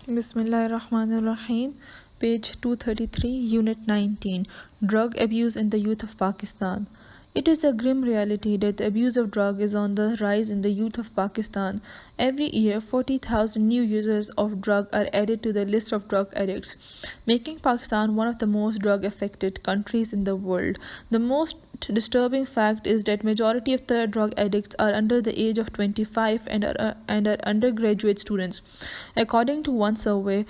Bismillahirrahmanirrahim. Page 233, Unit 19. Drug Abuse in the Youth of Pakistan. It is a grim reality that the abuse of drugs is on the rise in the youth of Pakistan. Every year, 40,000 new users of drugs are added to the list of drug addicts, making Pakistan one of the most drug-affected countries in the world. The most disturbing fact is that majority of the drug addicts are under the age of 25 and are undergraduate students. According to one survey,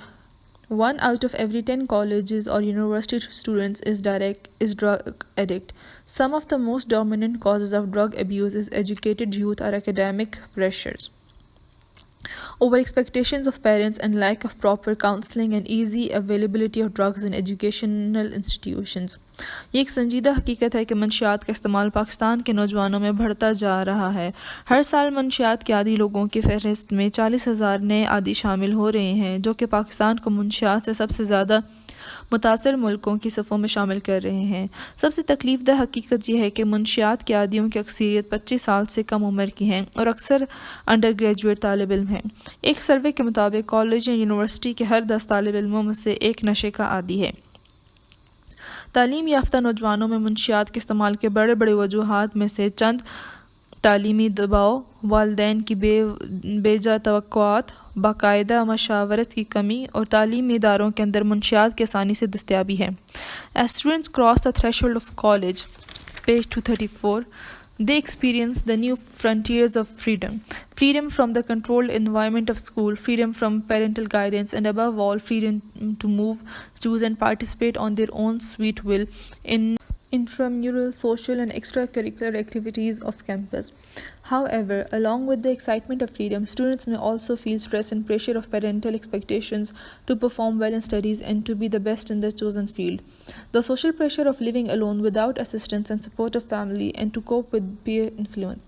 1 out of every 10 colleges or university students is drug addict. Some of the most dominant causes of drug abuse is educated youth or academic pressures, over expectations of parents, and lack of proper counseling and easy availability of drugs in educational institutions. ये एक संजीदा हकीकत है कि मंशियात का इस्तेमाल पाकिस्तान के नौजवानों में बढ़ता जा रहा है। हर साल मंशियात के आदी लोगों की फहरिस्त में 40,000 नए आदी शामिल हो रहे हैं, जो कि पाकिस्तान को मंशियात से सबसे ज़्यादा मुतासर मुल्कों की सफ़ों में शामिल कर रहे हैं। सबसे तकलीफ़दह हकीकत यह है कि मुनशियात के आदियों की अक्सरियत 25 साल से कम उम्र की हैं और अक्सर अंडर ग्रेजुएट तालिब इल्म हैं। एक सर्वे के मुताबिक कॉलेज या यूनिवर्सिटी के हर 10 तालिब इल्मों में से एक नशे का आदी है। तालीम याफ्ता नौजवानों में मुनशियात के इस्तेमाल के बड़े बड़े वजूहात में से चंद तालीमी दबाव, वालिदैन की बेजा तवक्कुआत, बाकायदा मशावरत की कमी और तालीमी इदारों के अंदर मुनशियात की आसानी से दस्तयाबी है। As students cross the threshold of college, page 234, they experience the new frontiers of freedom. Freedom from the controlled environment of school, freedom from parental guidance, and above all, freedom to move, choose, and participate on their own sweet will in intramural, social, and extracurricular activities of campus. However, along with the excitement of freedom, students may also feel stress and pressure of parental expectations to perform well in studies and to be the best in their chosen field. The social pressure of living alone without assistance and support of family, and to cope with peer influence.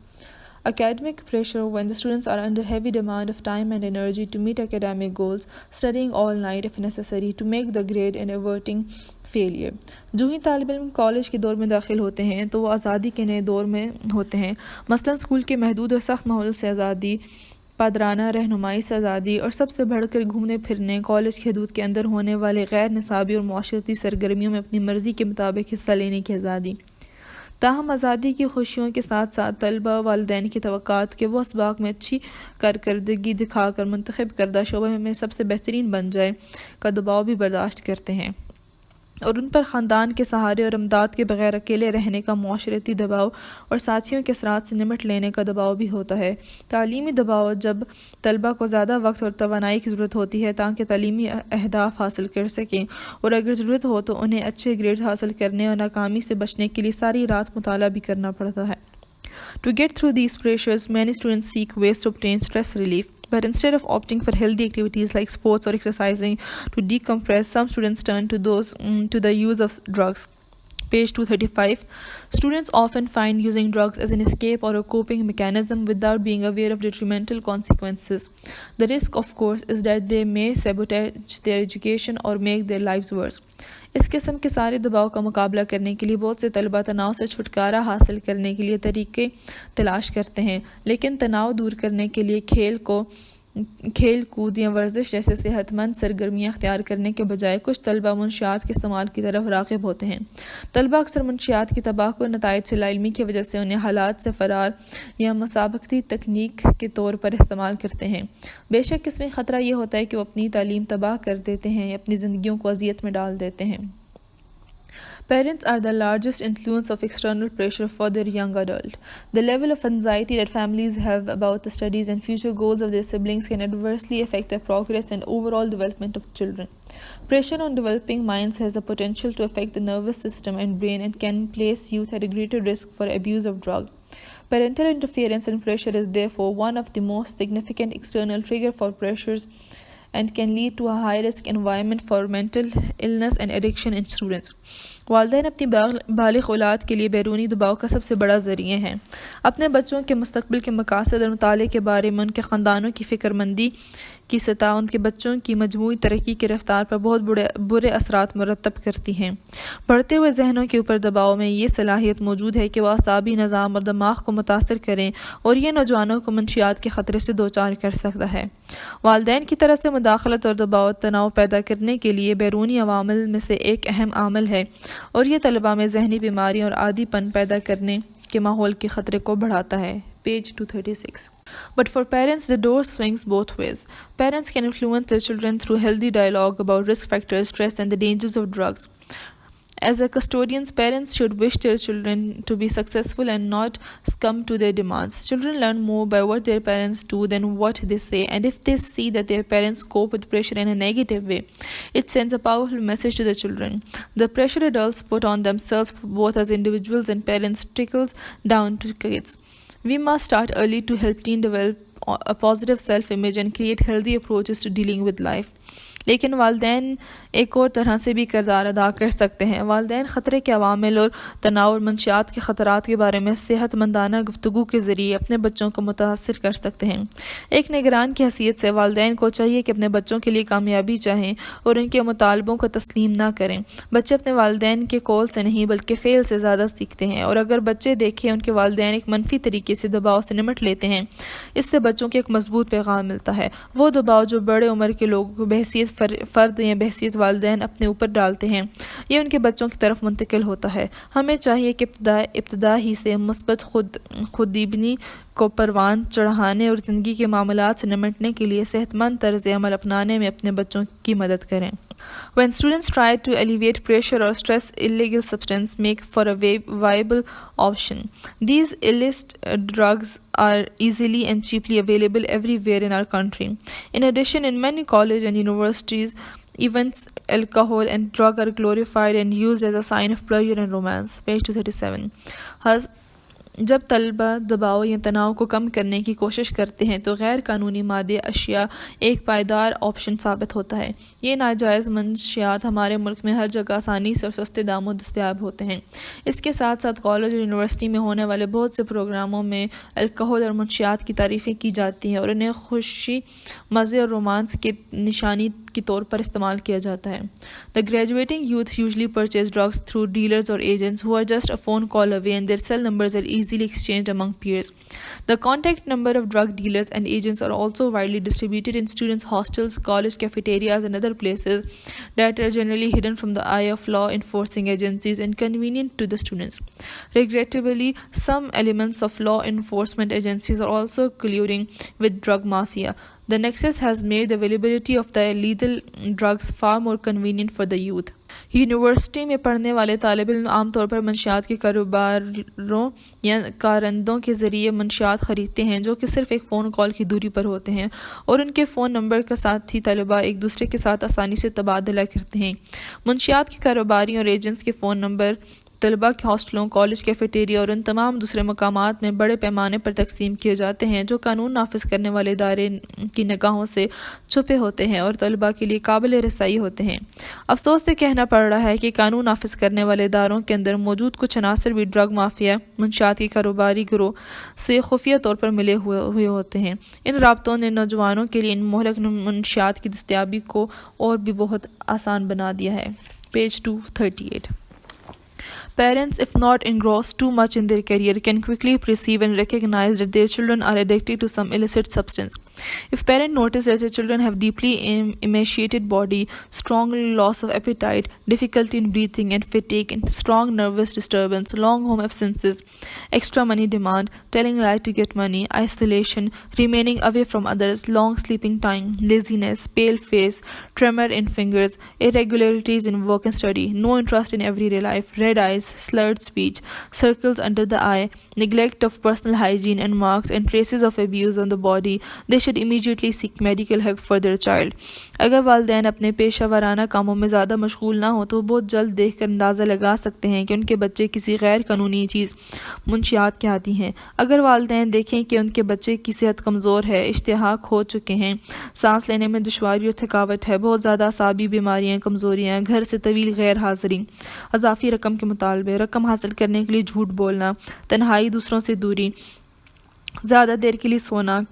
Academic pressure when the students are under heavy demand of time and energy to meet academic goals, studying all night if necessary to make the grade and averting failure. जो ही तालिब इल्म college के दौर में दाखिल होते हैं तो वो आज़ादी के नए दौर में होते हैं। मसलन स्कूल के महदूद और सख्त माहौल से आज़ादी, पादराना रहनुमाई से आज़ादी और सबसे बढ़कर घूमने फिरने, कॉलेज की हदूद के अंदर होने वाले गैर निसाबी और मुआशरती सरगर्मियों में अपनी मर्ज़ी के मुताबिक हिस्सा लेने की आज़ादी। ताहम आज़ादी की खुशियों के साथ साथ तलबा वालिदैन की तवक्कात के वो असबाक में अच्छी कारकर्दगी दिखाकर मुंतखब करदा शोबे में सबसे बेहतरीन बन जाए का दबाव भी बर्दाश्त करते हैं और उन पर ख़ानदान के सहारे और अमदाद के बगैर अकेले रहने का मुआशरती दबाव और साथियों के असरात से निमट लेने का दबाव भी होता है। तालीमी दबाव जब तलबा को ज़्यादा वक्त और तवानाई की ज़रूरत होती है ताकि तालीमी अहदाफ हासिल कर सकें और अगर ज़रूरत हो तो उन्हें अच्छे ग्रेड हासिल करने और नाकामी से बचने के लिए सारी रात मुताला भी करना पड़ता है। To get through these pressures, many students seek ways to obtain stress relief. But instead of opting for healthy activities like sports or exercising to decompress, some students turn to the use of drugs. Page 235. Students often find using drugs as an escape or a coping mechanism without being aware of detrimental consequences. The risk, of course, is that they may sabotage their education or make their lives worse. इस किस्म के सारे दबाव का मुकाबला करने के लिए बहुत से तलबा तनाव से छुटकारा हासिल करने के लिए तरीके तलाश करते हैं, लेकिन तनाव दूर करने के लिए खेल कूद या वर्जिश जैसे सेहतमंद सरगर्मियाँ अख्तियार करने के बजाय कुछ तलबा मुनशियात के इस्तेमाल की तरफ राग़िब होते हैं। तलबा अक्सर मुनशियात की तबाह नताइज से लाइल्मी की वजह से उन्हें हालात से फ़रार या मुसाबकती तकनीक के तौर पर इस्तेमाल करते हैं। बेशक इसमें ख़तरा यह होता है कि वो अपनी तालीम तबाह कर देते हैं या अपनी ज़िंदगियों को अज़ियत में डाल देते हैं। Parents are the largest influence of external pressure for their young adult. The level of anxiety that families have about the studies and future goals of their siblings can adversely affect the progress and overall development of children. Pressure on developing minds has the potential to affect the nervous system and brain and can place youth at a greater risk for abuse of drugs. Parental interference and pressure is therefore one of the most significant external triggers for pressures and can lead to a high-risk environment for mental illness and addiction in students. वालिदैन अपनी बालिग़ औलाद के लिए बैरूनी दबाव का सबसे बड़ा ज़रिया हैं। अपने बच्चों के मुस्तक़बिल के मकासद और मुताले के बारे में उनके ख़ानदानों की फ़िक्रमंदी की सतह उनके बच्चों की मजमूई तरक्की की रफ्तार पर बहुत बुरे असरात मुरतब करती हैं। बढ़ते हुए जहनों के ऊपर दबाव में ये सलाहियत मौजूद है कि वह असाबी निज़ाम और दिमाग को मुतासर करें और ये नौजवानों को मंशियात के ख़तरे से दो चार कर सकता है। वालिदैन की तरफ से मुदाखलत और दबाव तनाव पैदा करने के लिए बैरूनी अवामिल में से एक अहम आमल है और ये तलबा में जहनी बीमारी और आदीपन पैदा करने के माहौल के ख़तरे को बढ़ाता है। Page 236. But for parents, the door swings both ways. Parents can influence their children through healthy dialogue about risk factors, stress, and the dangers of drugs. As a custodians, parents should wish their children to be successful and not succumb to their demands. Children learn more by what their parents do than what they say, and if they see that their parents cope with pressure in a negative way, it sends a powerful message to the children. The pressure adults put on themselves, both as individuals and parents, trickles down to kids. We must start early to help teens develop a positive self-image and create healthy approaches to dealing with life. लेकिन वालिदैन एक और तरह से भी किरदार अदा कर सकते हैं। वालिदैन ख़तरे के अवामिल और तनाव और मंशियात के ख़तरात के बारे में सेहतमंदाना गुफ्तगू के ज़रिए अपने बच्चों को मुतासर कर सकते हैं। एक निगरान की हैसियत से वालिदैन को चाहिए कि अपने बच्चों के लिए कामयाबी चाहें और उनके मुतालबों को तस्लीम ना करें। बच्चे अपने वालिदैन के कौल से नहीं बल्कि फ़ेल से ज़्यादा सीखते हैं, और अगर बच्चे देखें उनके वालिदैन एक मनफी तरीके से दबाव से निमट लेते हैं, इससे बच्चों को एक मजबूत पैगाम मिलता है। वो दबाव जो बड़े उम्र के लोगों को बहसीत फ़र्द या बहसीत वालिदैन अपने ऊपर डालते हैं, ये उनके बच्चों की तरफ मुंतकिल होता है। हमें चाहिए कि इब्तदा ही से मुस्बत खुदीबनी को परवान चढ़ाने और ज़िंदगी के मामलात से निमटने के लिए सेहतमंद तर्ज़ अमल अपनाने में अपने बच्चों की मदद करें। When students try to alleviate pressure or stress, illegal substances make for a viable option. These illicit drugs are easily and cheaply available everywhere in our country. In addition, in many colleges and universities, events, alcohol and drug are glorified and used as a sign of pleasure and romance. Page 237. जब तलबा दबाव या तनाव को कम करने की कोशिश करते हैं तो गैर कानूनी मादे अशिया एक पायदार ऑप्शन साबित होता है। ये नाजायज़ मंशियात हमारे मुल्क में हर जगह आसानी से और सस्ते दामों दस्तयाब होते हैं। इसके साथ साथ कॉलेज और यूनिवर्सिटी में होने वाले बहुत से प्रोग्रामों में अल्कोहल और मंशियात की तारीफ़ें की जाती हैं और इन्हें खुशी, मज़े और रोमांस के निशानी के तौर पर इस्तेमाल किया जाता है। The graduating youth usually purchase drugs through dealers और agents who are just a phone call away and their cell numbers are easily exchanged among peers. The contact number of drug dealers and agents are also widely distributed in students' hostels, college cafeterias, and other places that are generally hidden from the eye of law enforcing agencies and convenient to the students. Regrettably, some elements of law enforcement agencies are also colluding with drug mafia. The nexus has made the availability of the lethal drugs far more convenient for the youth. University में पढ़ने वाले तालिब इल्म आमतौर पर मंशियात के कारोबारों या कारंदों के ज़रिए मंशियात ख़रीदते हैं जो कि सिर्फ़ एक फ़ोन कॉल की दूरी पर होते हैं, और उनके फ़ोन नंबर के साथ ही तलबा एक दूसरे के साथ आसानी से तबादला करते हैं। मंशियात के कारोबारी और एजेंट्स के फ़ोन नंबर तलबा के हॉस्टलों, कॉलेज कैफेटेरिया और उन तमाम दूसरे मकामात में बड़े पैमाने पर तकसीम किए जाते हैं जो कानून नाफिज करने वाले इदारे की निगाहों से छुपे होते हैं और तलबा के लिए काबिल रसाई होते हैं। अफसोस से कहना पड़ रहा है कि कानून नाफिज करने वाले इदारों के अंदर मौजूद कुछ अनासर भी ड्रग माफिया, मंशियात की कारोबारी गिरोह से खुफिया तौर पर मिले हुए होते हैं। इन राब्तों ने नौजवानों के लिए इन मोहलक मंशियात की दस्तयाबी को और भी बहुत आसान बना दिया है। Page 238. Parents, if not engrossed too much in their career, can quickly perceive and recognize that their children are addicted to some illicit substance. If parents notice that their children have deeply emaciated body, strong loss of appetite, difficulty in breathing and fatigue, and strong nervous disturbance, long home absences, extra money demand, telling lies to get money, isolation, remaining away from others, long sleeping time, laziness, pale face, tremor in fingers, irregularities in work and study, no interest in everyday life, red eyes, slurred speech, circles under the eye, neglect of personal hygiene and marks and traces of abuse on the body, they should immediately seek medical help for their child. अगर वालिदैन अपने पेशा वाराना कामों में ज़्यादा मशगूल ना हो तो बहुत जल्द देख कर अंदाज़ा लगा सकते हैं कि उनके बच्चे किसी गैर कानूनी चीज़ मुंशियात के आदी हैं। अगर वालिदैन देखें कि उनके बच्चे की सेहत कमज़ोर है, इश्तिहा खो चुके हैं, सांस लेने में दुश्वारी और थकावट है, बहुत ज़्यादा असाबी बीमारियाँ, कमज़ोरियाँ, घर से तवील गैर हाज़िरी, अज़ाफ़ी रकम के मुतालबे, रकम हासिल करने के लिए झूठ बोलना, तन्हाई, दूसरों से दूरी, ज़्यादा देर के लिए सोना,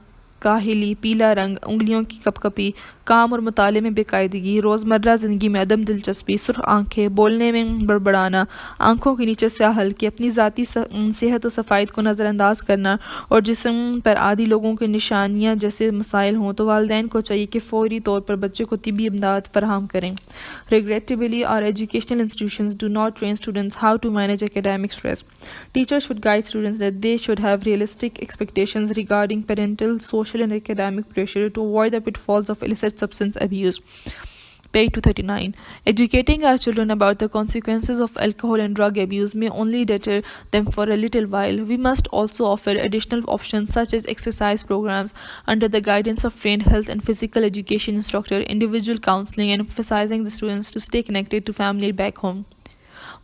काहिली, पीला रंग, उंगलियों की कपकपी, काम और मुताले में बेकायदगी, रोज़मर्रा ज़िंदगी में अदम दिलचस्पी, सुर्ख आंखें, बोलने में बड़बड़ाना, आंखों के नीचे स्याह हल्के, अपनी ज़ाती सेहत और सफ़ाइत को नज़रअंदाज करना और जिस्म पर आदि लोगों की निशानियाँ जैसे मसाइल हों तो वालिदैन को चाहिए कि फ़ौरी तौर पर बच्चे को तिब्बी इमदाद फराहम करें। Regrettably, our educational institutions do not train students how to manage academic stress. Teachers should guide students that they should have realistic expectations regarding parental, social, and academic pressure to avoid the pitfalls of illicit substance abuse. Page 239. Educating our children about the consequences of alcohol and drug abuse may only deter them for a little while. We must also offer additional options such as exercise programs under the guidance of trained health and physical education instructor, individual counseling, and emphasizing the students to stay connected to family back home.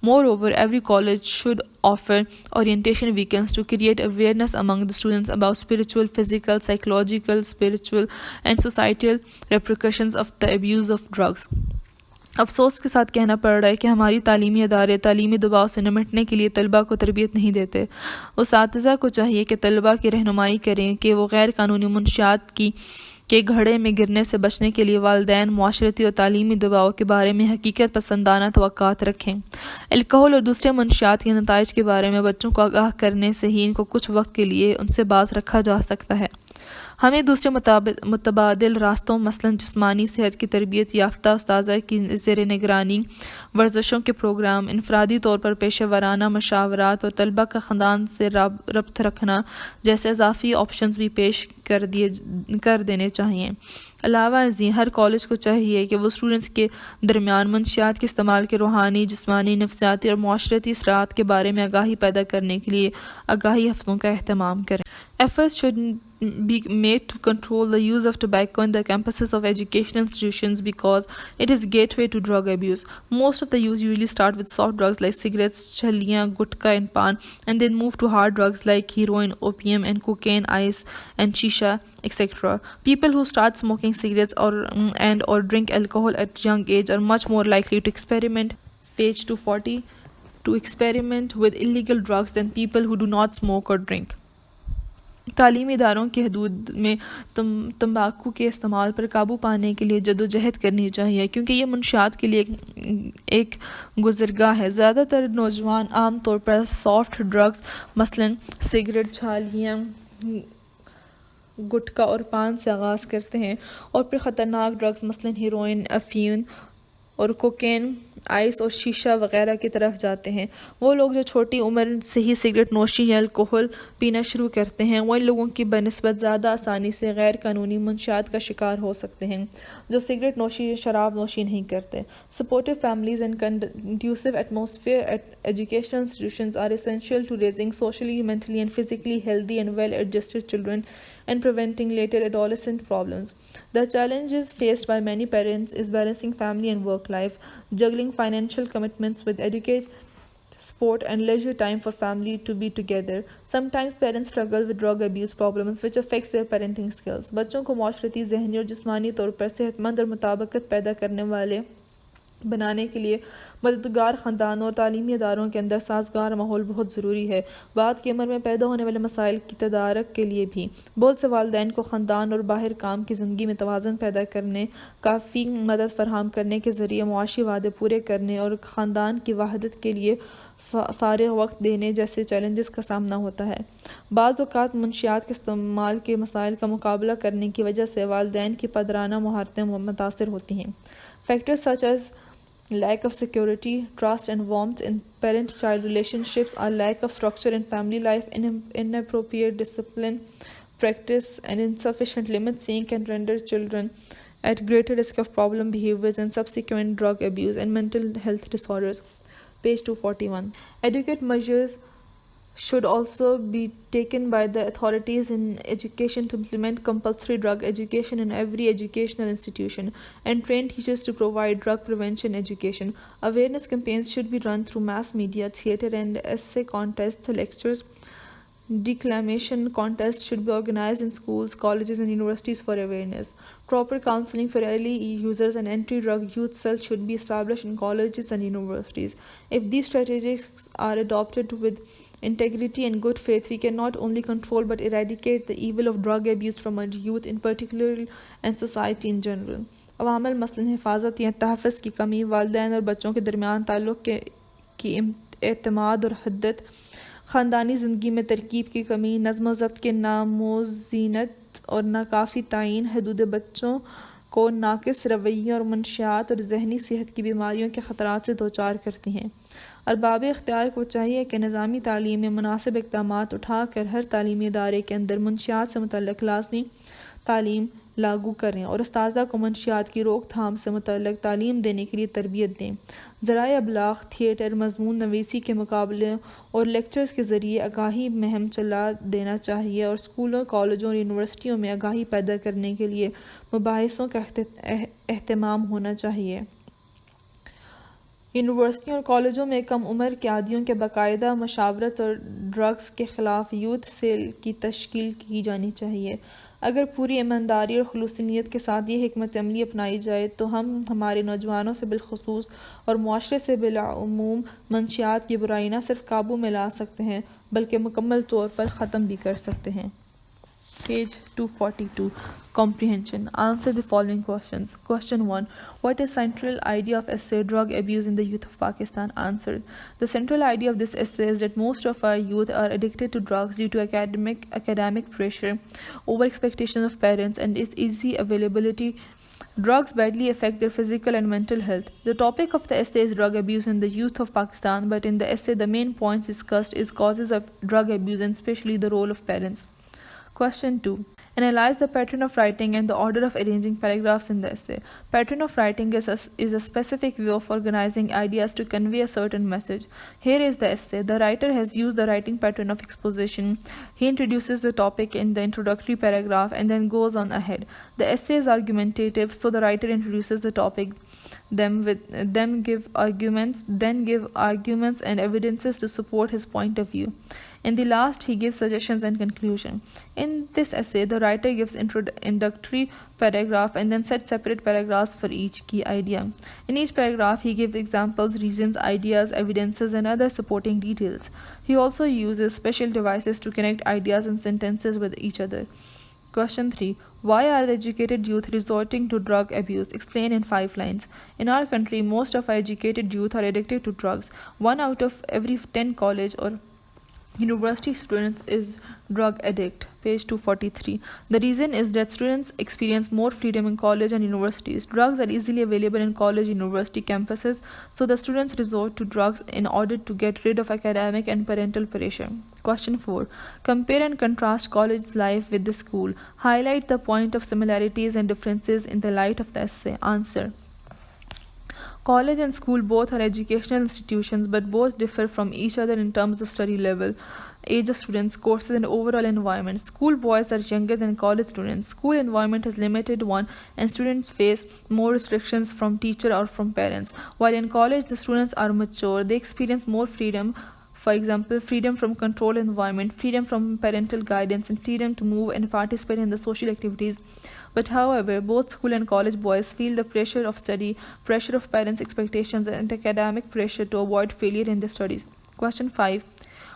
Moreover, every college should offer orientation weekends to create awareness among the students about spiritual, physical, psychological, spiritual, and societal repercussions of the abuse of drugs. अफसोस के साथ कहना पड़ रहा है कि हमारी तालीमी अदारे तालीमी दबाव से निमटने के लिए तलबा को तरबियत नहीं देते। उसातिज़ा को चाहिए कि तलबा की रहनुमाई करें कि वो गैर कानूनी मुनशियात के घड़े में गिरने से बचने के लिए वालिदैन माशरती और तालीमी दबाव के बारे में हकीकत पसंदाना तवक्कात रखें। अल्कोहल और दूसरे मुनशियात के नताइज के बारे में बच्चों को आगाह करने से ही इनको कुछ वक्त के लिए उनसे बाज रखा जा सकता है। हमें दूसरे मुतबादिल रास्तों मसलन जिस्मानी सेहत की तरबियत याफ्ता उस्ताज़ा की ज़ेर निगरानी, वर्जिशों के प्रोग्राम, इनफरादी तौर पर पेशेवराना मशावरात और तलबा का ख़ानदान से रब्त रखना जैसे इजाफ़ी ऑप्शंस भी पेश कर देने चाहिए। अलावा अज़ीं हर कॉलेज को चाहिए कि वो स्टूडेंट्स के दरमियान मुनशियात के इस्तेमाल के रूहानी, जिस्मानी, नफ्सियाती और माशरती असरात के बारे में आगाही पैदा करने के लिए आगाही हफ्तों का अहतमाम करें। Efforts should be made to control the use of tobacco in the campuses of educational institutions because it is gateway to drug abuse. Most of the youth usually start with soft drugs like cigarettes, chaliyan, gutka, and pan, and then move to hard drugs like heroin, opium, and cocaine, ice, and shisha, etc. People who start smoking cigarettes or drink alcohol at young age are much more likely to experiment. Page 240. To experiment with illegal drugs than people who do not smoke or drink. तालीमी इदारों की हदूद में तंबाकू के इस्तेमाल पर काबू पाने के लिए जदोजहद करनी चाहिए क्योंकि ये मुनशियात के लिए एक गुज़रगाह है। ज़्यादातर नौजवान आम तौर पर सॉफ्ट ड्रग्स मसलन सिगरेट, छालियाँ, गुटखा और पान से आगाज़ करते हैं और फिर ख़तरनाक ड्रग्स मसलन हेरोइन, अफीम और कोकेन, आइस और शीशा वगैरह की तरफ जाते हैं। वो लोग जो छोटी उम्र से ही सिगरेट नोशी या अल्कोहल पीना शुरू करते हैं वो इन लोगों की बनस्बत ज़्यादा आसानी से गैर कानूनी मुनशियात का शिकार हो सकते हैं जो सिगरेट नोशी या शराब नोशी नहीं करते। Supportive families and conducive atmosphere at educational institutions are essential to raising socially, mentally and physically healthy and well adjusted children and preventing later adolescent problems. The challenges faced by many parents is balancing family and work life, juggling financial commitments with educate, sport, and leisure time for family to be together. Sometimes parents struggle with drug abuse problems which affects their parenting skills. बच्चों को माशरती, ज़हनी और जिस्मानी तौर पर सेहतमंद और मुताबिकत पैदा करने वाले बनाने के लिए मददगार ख़ानदानों और तालीमी इदारों के अंदर साजगार माहौल बहुत ज़रूरी है। बाद की उम्र में पैदा होने वाले मसाइल की तदारक के लिए भी बहुत से वालिदैन को ख़ानदान और बाहर काम की ज़िंदगी में तवाज़ुन पैदा करने, काफ़ी मदद फराहम करने के ज़रिए मुआशी वादे पूरे करने और ख़ानदान की वहदत के लिए फ़ारिग वक्त देने जैसे चैलेंजेस का सामना होता है। बाज़ औक़ात मुनशियात के इस्तेमाल के मसाइल का मुकाबला करने की वजह से वालिदैन की पदराना महारतें मुतासर होती हैं। Factors such as lack of security, trust, and warmth in parent-child relationships, or lack of structure in family life, inappropriate discipline practice, and insufficient limit seeing can render children at greater risk of problem behaviors and subsequent drug abuse and mental health disorders. Page 241. Adequate measures should also be taken by the authorities in education to implement compulsory drug education in every educational institution and train teachers to provide drug prevention education. Awareness campaigns should be run through mass media, theater and essay contests, lectures. Declamation contests should be organized in schools, colleges, and universities for awareness. Proper counseling for early users and anti-drug youth cells should be established in colleges and universities. If these strategies are adopted with integrity, and good faith, we can not only control but eradicate the evil of drug abuse from our youth in particular and society in general. अवामल मसलन हिफाजत या तहफ़्फ़ुज़ की कमी, वालिदैन और बच्चों के दरमियान ताल्लुक़ की एतमाद और हद्दत, ख़ानदानी ज़िंदगी में तरकीब की कमी, नज़्म व ज़ब्त के नामोज़ीनत और नाकाफ़ी तयीन हदूद बच्चों को नाक़िस रवैये और मंशियात और जहनी सेहत की बीमारियों के ख़तरात से दोचार करती हैं। अरबाब इख्तियार को चाहिए कि निज़ामी तालीम में मुनासिब इक़दामात उठाकर हर तालीमी इदारे के अंदर मंशियात से मुतल्लिक़ लाज़मी तालीम लागू करें और उस्ताज़ा को मंशियात की रोकथाम से मुतल्लिक़ तालीम देने के लिए तरबियत दें। ज़राए अबलाग़, थिएटर, मज़मून नवीसी के मुकाबले और लेक्चर्स के ज़रिए आगाही मुहिम चला देना चाहिए और स्कूलों, कॉलेजों और यूनिवर्सिटियों में आगाही पैदा करने के लिए मुबाहिसों का एहतमाम होना चाहिए। यूनिवर्सिटियों और कॉलेजों में कम उम्र कैदियों के बाकायदा मशावरत और ड्रग्स के ख़िलाफ़ यूथ सेल की तश्कील की जानी चाहिए। अगर पूरी ईमानदारी और खुलूस नीयत के साथ ये हिकमत अमली अपनाई जाए तो हम हमारे नौजवानों से बिलखुसूस और मुआशरे से बिलाउमूम मंशियात की बुराई न सिर्फ काबू में ला सकते हैं बल्कि मुकम्मल तौर पर ख़त्म भी कर सकते हैं। Page 242. Comprehension. Answer the following questions. Question 1. What is central idea of essay drug abuse in the youth of Pakistan? Answer. The central idea of this essay is that most of our youth are addicted to drugs due to academic pressure, over expectations of parents, and its easy availability. Drugs badly affect their physical and mental health. The topic of the essay is drug abuse in the youth of Pakistan, but in the essay the main points discussed is causes of drug abuse and especially the role of parents. Question 2. Analyze the pattern of writing and the order of arranging paragraphs in the essay. Pattern of writing is a specific way of organizing ideas to convey a certain message. Here is the essay. The writer has used the writing pattern of exposition. He introduces the topic in the introductory paragraph and then goes on ahead. The essay is argumentative, so the writer introduces the topic, then give arguments and evidences to support his point of view. In the last, he gives suggestions and conclusion. In this essay, the writer gives introductory paragraph and then sets separate paragraphs for each key idea. In each paragraph, he gives examples, reasons, ideas, evidences, and other supporting details. He also uses special devices to connect ideas and sentences with each other. Question 3. Why are the educated youth resorting to drug abuse? Explain in 5 lines. In our country, most of our educated youth are addicted to drugs. 1 out of every 10 college or university students is drug addict. Page 243. The reason is that students experience more freedom in college and universities. Drugs are easily available in college university campuses, so the students resort to drugs in order to get rid of academic and parental pressure. Question 4. Compare and contrast college life with the school. Highlight the point of similarities and differences in the light of the essay. Answer. College and school both are educational institutions, but both differ from each other in terms of study level, age of students, courses, and overall environment. School boys are younger than college students. School environment is limited one, and students face more restrictions from teacher or from parents. While in college, the students are mature. They experience more freedom. For example, freedom from controlled environment, freedom from parental guidance, and freedom to move and participate in the social activities. But however, both school and college boys feel the pressure of study, pressure of parents' expectations, and academic pressure to avoid failure in their studies. Question 5.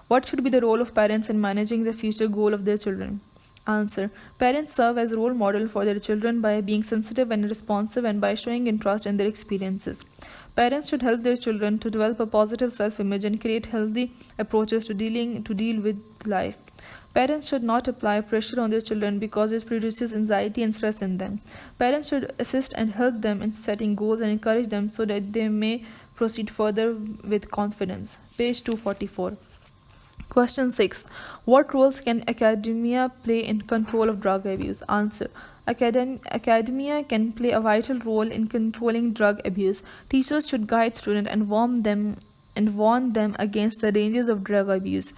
What should be the role of parents in managing the future goal of their children? Answer. Parents serve as role model for their children by being sensitive and responsive and by showing interest in their experiences. Parents should help their children to develop a positive self-image and create healthy approaches to deal with life. Parents should not apply pressure on their children because it produces anxiety and stress in them. Parents should assist and help them in setting goals and encourage them so that they may proceed further with confidence. Page 244. Question 6. What roles can academia play in control of drug abuse? Answer. Academia can play a vital role in controlling drug abuse. Teachers should guide students and warn them against the dangers of drug abuse.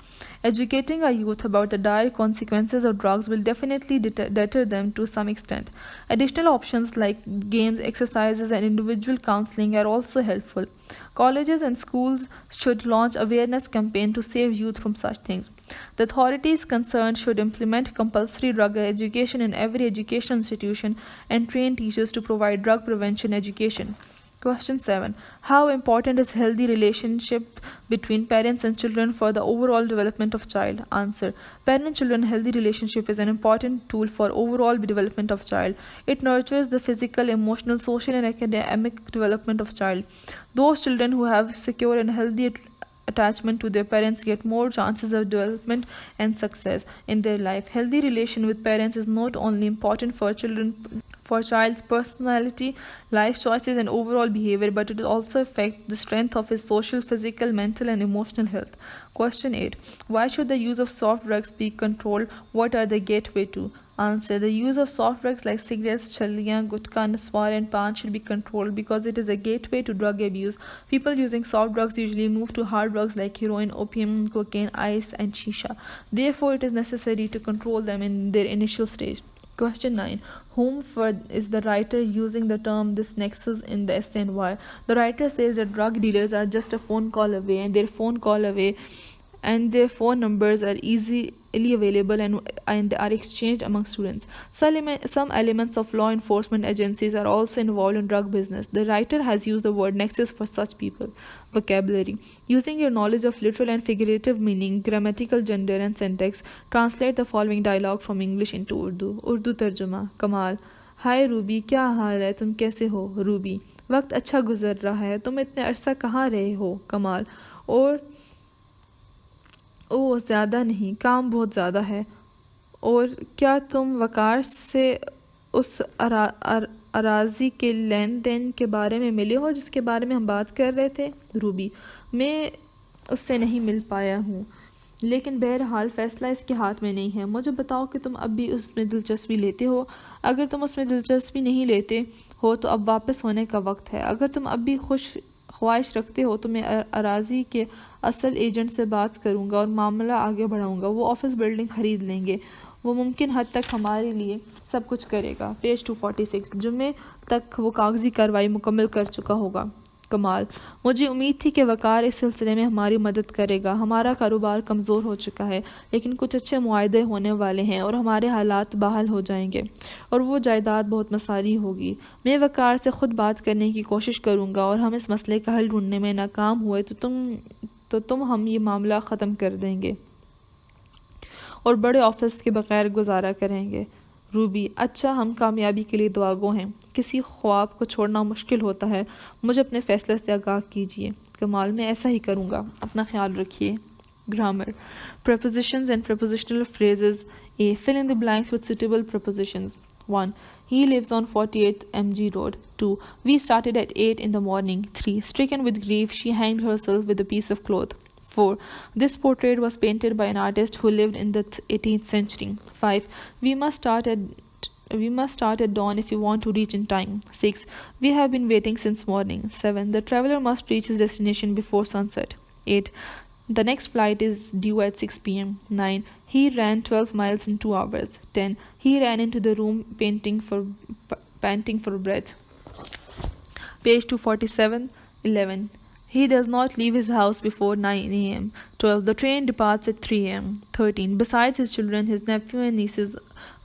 Educating our youth about the dire consequences of drugs will definitely deter them to some extent. Additional options like games, exercises, and individual counseling are also helpful. Colleges and schools should launch awareness campaigns to save youth from such things. The authorities concerned should implement compulsory drug education in every education institution and train teachers to provide drug prevention education. Question 7. How important is healthy relationship between parents and children for the overall development of child? Answer. Parent-children healthy relationship is an important tool for overall development of child. It nurtures the physical, emotional, social and academic development of child. Those children who have secure and healthy attachment to their parents get more chances of development and success in their life. Healthy relation with parents is not only important for child's personality, life choices and overall behavior, but it also affects the strength of his social, physical, mental and emotional health. Question 8. Why should the use of soft drugs be controlled? What are the gateway to? Answer. The use of soft drugs like cigarettes, chaliyan, gutka, naswar and pan should be controlled because it is a gateway to drug abuse. People using soft drugs usually move to hard drugs like heroin, opium, cocaine, ice and shisha. Therefore, it is necessary to control them in their initial stage. Question 9. Whom is the writer using the term this nexus in the essay and why? The writer says that drug dealers are just a phone call away and their phone numbers are easily available and are exchanged among students. Some elements of law enforcement agencies are also involved in drug business. The writer has used the word nexus for such people. Vocabulary. Using your knowledge of literal and figurative meaning, grammatical gender and syntax, translate the following dialogue from English into Urdu. Urdu tarjuma. Kamal. Hi Ruby, क्या हाल है, तुम कैसे हो? Ruby. वक्त अच्छा गुजर रहा है, तुम इतने अरसा कहाँ रहे हो? कमाल. और ओह ज़्यादा नहीं, काम बहुत ज़्यादा है. और क्या तुम वकार से उस अराजी के लेन देन के बारे में मिले हो जिसके बारे में हम बात कर रहे थे? रूबी. मैं उससे नहीं मिल पाया हूँ, लेकिन बहरहाल फ़ैसला इसके हाथ में नहीं है. मुझे बताओ कि तुम अब भी उसमें दिलचस्पी लेते हो. अगर तुम उसमें दिलचस्पी नहीं लेते हो तो अब वापस होने का वक्त है. अगर तुम अब भी ख्वाहिश रखते हो तो मैं अराजी के असल एजेंट से बात करूंगा और मामला आगे बढ़ाऊंगा. वो ऑफिस बिल्डिंग ख़रीद लेंगे. वो मुमकिन हद तक हमारे लिए सब कुछ करेगा. पेज 246. जुम्मे तक वो कागजी कार्रवाई मुकम्मल कर चुका होगा. कमाल. मुझे उम्मीद थी कि वकार इस सिलसिले में हमारी मदद करेगा. हमारा कारोबार कमज़ोर हो चुका है, लेकिन कुछ अच्छे मुआहदे होने वाले हैं और हमारे हालात बहाल हो जाएंगे और वो जायदाद बहुत मसाली होगी. मैं वकार से ख़ुद बात करने की कोशिश करूँगा और हम इस मसले का हल ढूंढने में नाकाम हुए तो तुम हम ये मामला ख़त्म कर देंगे और बड़े ऑफिस के बगैर गुजारा करेंगे. रूबी. अच्छा, हम कामयाबी के लिए दुआगो हैं. किसी ख्वाब को छोड़ना मुश्किल होता है. मुझे अपने फ़ैसले से आगाह कीजिए. कमाल. मैं ऐसा ही करूँगा. अपना ख्याल रखिए. Grammar. Prepositions and prepositional phrases. A. Fill in the blanks with suitable prepositions. 1. He lives on 48th MG Road. 2. We started at 8 in the morning. 3. Stricken with grief, she hanged herself with a piece of cloth. 4. This portrait was painted by an artist who lived in the 18th century. 5. We must start at dawn if we want to reach in time. 6. We have been waiting since morning. 7. The traveler must reach his destination before sunset. 8. The next flight is due at 6 p.m. 9. He ran 12 miles in 2 hours. 10. He ran into the room panting for breath. Page 247. 11. He does not leave his house before 9 a.m. 12. The train departs at 3 a.m. 13. Besides his children, his nephew and nieces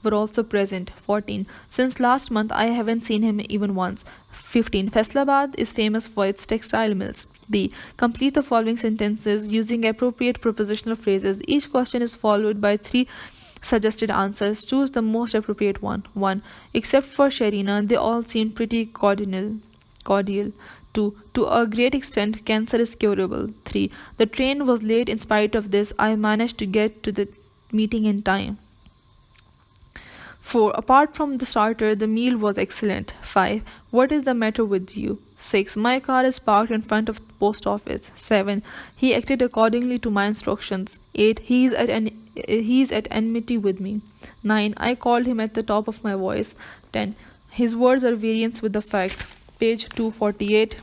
were also present. 14. Since last month, I haven't seen him even once. 15. Faisalabad is famous for its textile mills. B. Complete the following sentences using appropriate prepositional phrases. Each question is followed by 3 suggested answers. Choose the most appropriate one. 1. Except for Sharina, they all seemed pretty cordial. 2. To a great extent, cancer is curable. 3. The train was late. In spite of this, I managed to get to the meeting in time. 4. Apart from the starter, the meal was excellent. 5. What is the matter with you? 6. My car is parked in front of the post office. 7. He acted accordingly to my instructions. 8. He is at enmity with me. 9. I called him at the top of my voice. 10. His words are variance with the facts. Page 248.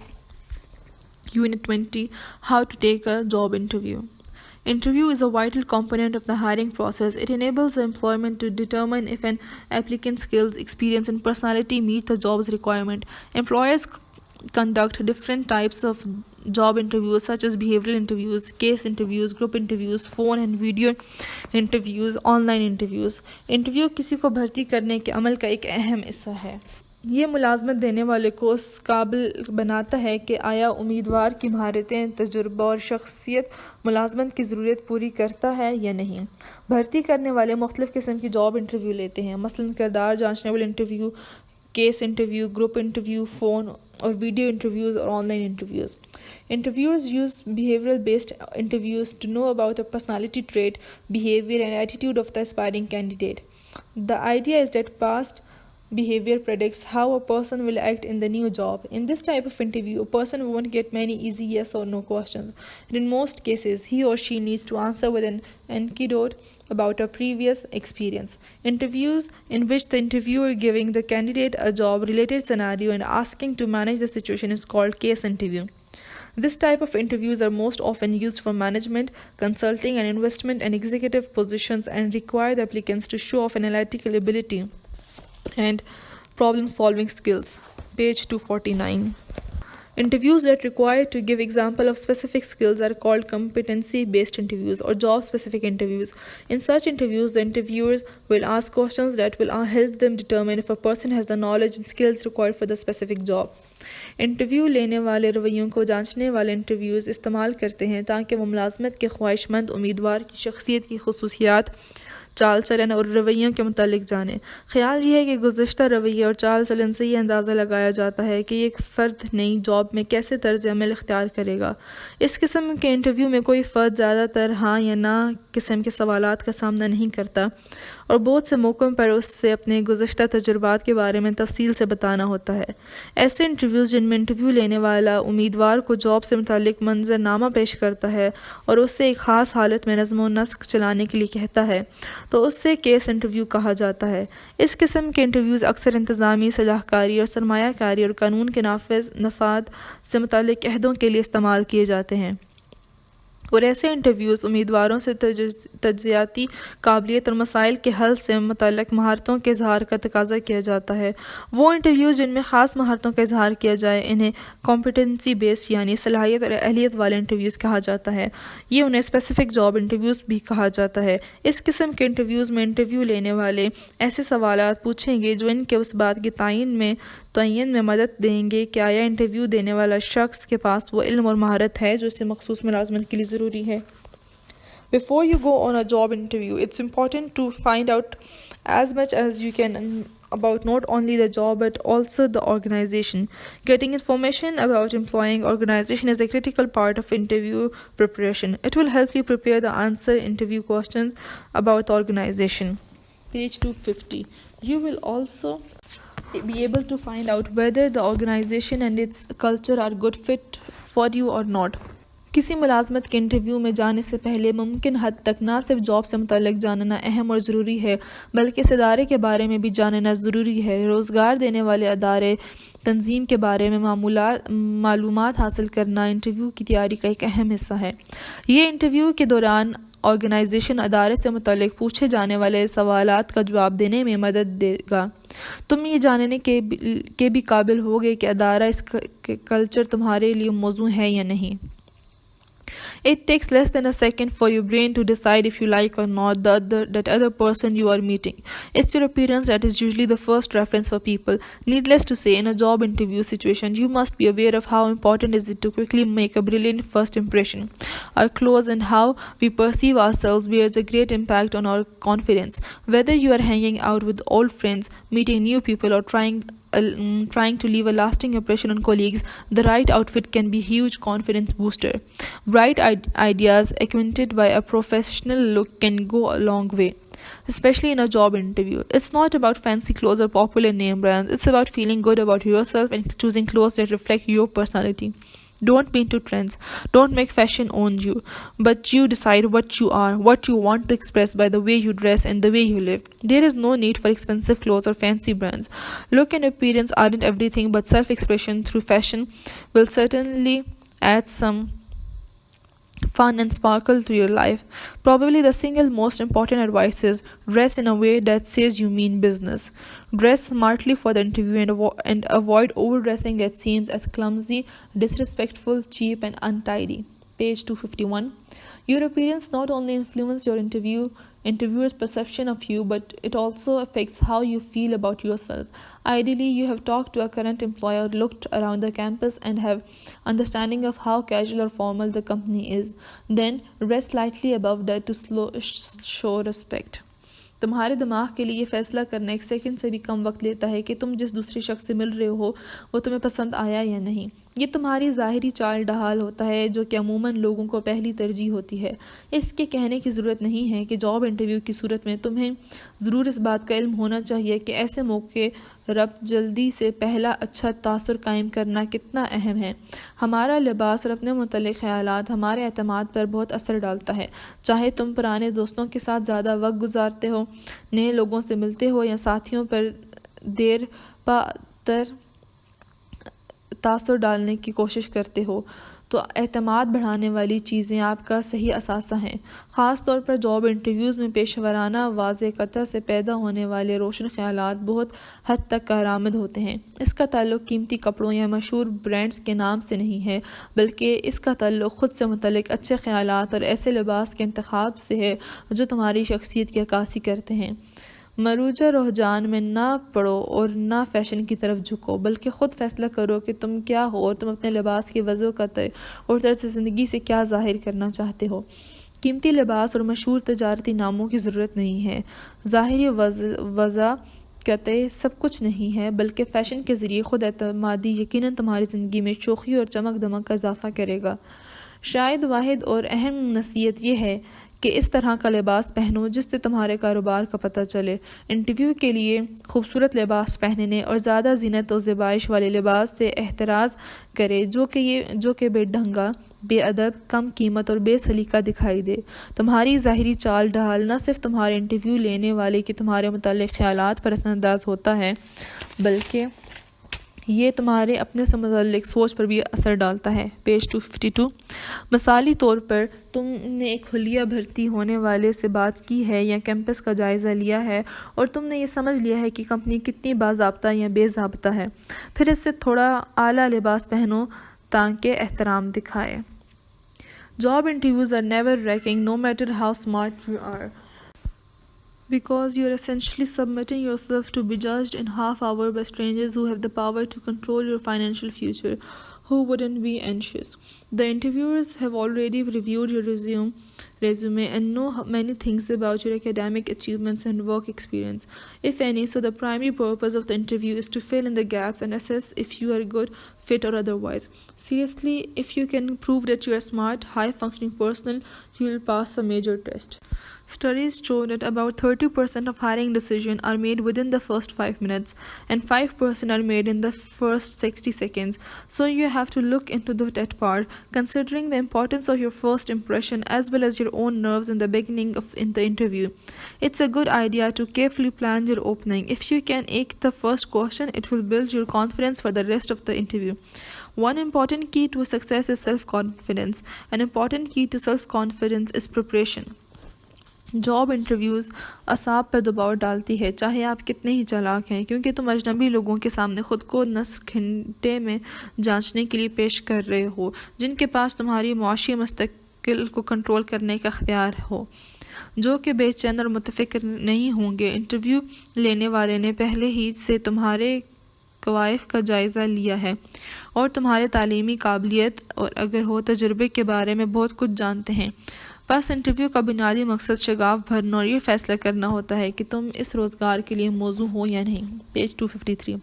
Unit 20. How to take a job interview. Interview is a vital component of the hiring process. It enables the employment to determine if an applicant's skills, experience, and personality meet the job's requirement. Employers conduct different types of job interviews such as behavioral interviews, case interviews, group interviews, phone and video interviews, online interviews. Interview किसी को भर्ती करने के अमल का एक अहम हिस्सा है. ये मुलाजमत देने वाले को इस काबिल बनाता है कि आया उम्मीदवार की महारतें, तजुर्बा और शख्सियत मुलाजमत की ज़रूरत पूरी करता है या नहीं। भर्ती करने वाले मुख्तलिफ़ किस्म की जॉब इंटरव्यू लेते हैं, मसलन किरदार जांचने वाले interview, case interview, group interview, phone और वीडियो इंटरव्यूज़ और online interviews. Interviewers use behavioral based interviews to know about a personality trait, behavior, and attitude of the aspiring candidate. The idea is that past behavior predicts how a person will act in the new job. In this type of interview, a person won't get many easy yes or no questions, and in most cases, he or she needs to answer with an anecdote about a previous experience. Interviews in which the interviewer giving the candidate a job related scenario and asking to manage the situation is called case interview. This type of interviews are most often used for management, consulting, and investment and executive positions and require the applicants to show off analytical ability and problem-solving skills. Page 249. Interviews that require to give example of specific skills are called competency-based interviews or job-specific interviews. In such interviews, the interviewers will ask questions that will help them determine if a person has the knowledge and skills required for the specific job. Interview लेने वाले रवैयों को जांचने वाले interviews इस्तेमाल करते हैं ताकि वो मुलाजमत के ख्वाहिशमंद उम्मीदवार की शख्सियत की खसूसियात, चाल चलन और रवैयों के मुतालिक जाने। ख्याल ये है कि गुज़श्ता रवैये और चाल चलन से ये अंदाज़ा लगाया जाता है कि एक फ़र्द नई जॉब में कैसे तर्ज़ अमल इख्तियार करेगा। इस किस्म के इंटरव्यू में कोई फ़र्द ज़्यादातर हाँ या ना किस्म के सवालात का सामना नहीं करता और बहुत से मौक़ों पर उससे अपने गुज़श्ता तजुर्बात के बारे में तफसील से बताना होता है। ऐसे इंटरव्यूज़ जिनमें इंटरव्यू लेने वाला उम्मीदवार को जॉब से मुतालिक मंजरनामा पेश करता है और उससे एक ख़ास हालत में नज़्म व नस्क चलाने के लिए कहता है, तो उससे केस इंटरव्यू कहा जाता है। इस किस्म के इंटरव्यूज़ अक्सर इंतज़ामी, सलाहकारी और सरमायाकारी और कानून के नफाद से मुतालिक अहदों के लिए इस्तेमाल किए जाते हैं और ऐसे इंटरव्यूज़ उम्मीदवारों से तज्ज़ियाती काबिलियत और मसाइल के हल से मुतल्लिक़ महारतों के इजहार का तकाज़ा किया जाता है। वो इंटरव्यूज़ जिनमें ख़ास महारतों का इजहार किया जाए इन्हें कॉम्पिटेंसी बेस्ड यानी सलाहियत और अहलियत वाले इंटरव्यूज़ कहा जाता है। ये उन्हें स्पेसिफ़िक जॉब इंटरव्यूज़ भी कहा जाता है। इस किस्म के इंटरव्यूज़ में इंटरव्यू लेने वाले ऐसे सवालात पूछेंगे जो इनके उस बात के तयन में मदद देंगे कि आया इंटरव्यू देने वाला शख्स के पास वो इल्म और महारत है जो इसे मखसूस मुलाज़मत के लिए ज़रूरी है। Before you go on a job interview, it's important to find out as much as you can about not only the job but also the organization. Getting information about employing organization is a critical part of interview preparation. It will help you prepare the answer interview questions about the organization. Page 250. You will also be able to find out whether the organization and its culture are good fit for you or not. किसी मुलाजमत के interview में जाने से पहले मुमकिन हद तक ना सिर्फ जॉब से मुतल्लिक जानना अहम और ज़रूरी है बल्कि इस अदारे के बारे में भी जानना ज़रूरी है। रोज़गार देने वाले अदारे तंजीम के बारे में मालूमात हासिल करना इंटरव्यू की तैयारी का एक अहम हिस्सा है। ये इंटरव्यू के दौरान ऑर्गेनाइजेशन अदारे से मुतल्लिक पूछे जाने वाले सवालात का जवाब देने में मदद देगा। तुम ये जानने के भी काबिल होगे कि अदारा इस कल्चर तुम्हारे लिए मौजू है या नहीं। It takes less than a second for your brain to decide if you like or not that other person you are meeting. It's your appearance that is usually the first reference for people. Needless to say, in a job interview situation, you must be aware of how important is it to quickly make a brilliant first impression. Our clothes and how we perceive ourselves bears a great impact on our confidence. Whether you are hanging out with old friends, meeting new people, or trying to leave a lasting impression on colleagues, the right outfit can be a huge confidence booster. Bright ideas accompanied by a professional look can go a long way, especially in a job interview. It's not about fancy clothes or popular name brands. It's about feeling good about yourself and choosing clothes that reflect your personality. Don't be into trends. Don't make fashion own you, but you decide what you are, what you want to express by the way you dress and the way you live. There is no need for expensive clothes or fancy brands. Look and appearance aren't everything, but self-expression through fashion will certainly add some fun and sparkle to your life. Probably the single most important advice is dress in a way that says you mean business. Dress smartly for the interview and avoid overdressing that seems as clumsy, disrespectful, cheap, and untidy. Page 251. Your appearance not only influences your interview interviewers' perception of you, but it also affects how you feel about yourself. Ideally, you have talked to a current employer, looked around the campus, and have understanding of how casual or formal the company is. Then rest slightly above that to show respect. तुम्हारे दिमाग के लिए ये फैसला करना 1 second से भी कम वक्त लेता है कि तुम जिस दूसरे शख्स से मिल रहे हो वो तुम्हें पसंद आया या नहीं। ये तुम्हारी ज़ाहिरी चाल ढाल होता है जो कि अमूमन लोगों को पहली तरजीह होती है। इसके कहने की ज़रूरत नहीं है कि जॉब इंटरव्यू की सूरत में तुम्हें ज़रूर इस बात का इल्म होना चाहिए कि ऐसे मौके रब जल्दी से पहला अच्छा तासुर कायम करना कितना अहम है। हमारा लिबास और अपने मुतल्लिक़ ख़यालात हमारे एतमाद पर बहुत असर डालता है। चाहे तुम पुराने दोस्तों के साथ ज़्यादा वक्त गुजारते हो, नए लोगों से मिलते हो या साथियों पर देर पातर तासुर डालने की कोशिश करते हो, तो एतमाद बढ़ाने वाली चीज़ें आपका सही असासा हैं। ख़ास तौर पर जॉब इंटरव्यूज़ में पेशवराना वाज़े क़तअ से पैदा होने वाले रोशन ख़यालात बहुत हद तक कारआमद होते हैं। इसका ताल्लुक़ कीमती कपड़ों या मशहूर ब्रांड्स के नाम से नहीं है, बल्कि इसका ताल्लुक़ ख़ुद से मुतल्लिक़ अच्छे ख़यालात और ऐसे लिबास के इंतखाब से है जो तुम्हारी शख्सियत की अक्कासी करते हैं। मरूजा रुझान में ना पड़ो और ना फ़ैशन की तरफ झुको, बल्कि ख़ुद फ़ैसला करो कि तुम क्या हो और तुम अपने लिबास की वज़ो का और तर्ज़ ज़िंदगी से क्या ज़ाहिर करना चाहते हो। कीमती लिबास और मशहूर तजारती नामों की ज़रूरत नहीं है। ज़ाहिरी वज़ा कहते सब कुछ नहीं है, बल्कि फ़ैशन के ज़रिए ख़ुद एतमादी यकीनन तुम्हारी ज़िंदगी में शोखी और चमक दमक का इजाफ़ा करेगा। शायद वाहिद और अहम नसीहत यह है कि इस तरह का लिबास पहनो जिससे तुम्हारे कारोबार का पता चले। इंटरव्यू के लिए खूबसूरत लिबास पहनने और ज़्यादा ज़ीनत और ज़िबाइश वाले लिबास से एहतराज़ करे जो कि बेढंगा, बेअदब, कम कीमत और बेसलीका दिखाई दे। तुम्हारी ज़ाहिरी चाल ढाल न सिर्फ तुम्हारे इंटरव्यू लेने वाले की तुम्हारे मुताल्लिक़ ख़यालात पर असरअंदाज होता है, बल्कि ये तुम्हारे अपने से मुताल्लिक़ सोच पर भी असर डालता है। पेज 252। मिसाली तौर पर तुमने एक हुलिया भर्ती होने वाले से बात की है या कैंपस का जायज़ा लिया है और तुमने ये समझ लिया है कि कंपनी कितनी बाज़ाब्ता या बेज़ाब्ता है। फिर इससे थोड़ा आला लिबास पहनो ताकि एहतराम दिखाए। Job interviews are nerve-wracking no matter how smart you are, because you're essentially submitting yourself to be judged in half hour by strangers who have the power to control your financial future. Who wouldn't be anxious? The interviewers have already reviewed your resume and know many things about your academic achievements and work experience, if any, so the primary purpose of the interview is to fill in the gaps and assess if you are a good fit or otherwise. Seriously, if you can prove that you are a smart, high-functioning person, you will pass a major test. Studies show that about 30% of hiring decisions are made within the first 5 minutes and 5% are made in the first 60 seconds. So you have to look into that part, considering the importance of your first impression as well as your own nerves in the beginning in the interview. It's a good idea to carefully plan your opening. If you can ace the first question, it will build your confidence for the rest of the interview. One important key to success is self-confidence. An important key to self-confidence is preparation. Job interviews असाब पर दबाव डालती है, चाहे आप कितने ही चालाक हैं, क्योंकि तुम अजनबी लोगों के सामने ख़ुद को नस्फ घंटे में जांचने के लिए पेश कर रहे हो, जिनके पास तुम्हारी मुआशी मुस्तकिल को कंट्रोल करने का इख्तियार हो, जो कि बेचैन और मुतफ़िक्र नहीं होंगे। इंटरव्यू लेने वाले ने पहले ही से तुम्हारे कवायफ का जायज़ा लिया है और तुम्हारे तालीमी काबिलियत और अगर हो तजुर्बे के बारे में बहुत कुछ जानते हैं। बस इंटरव्यू का बुनियादी मकसद शगाफ भरना और ये फ़ैसला करना होता है कि तुम इस रोज़गार के लिए मौजू हो या नहीं। पेज 253।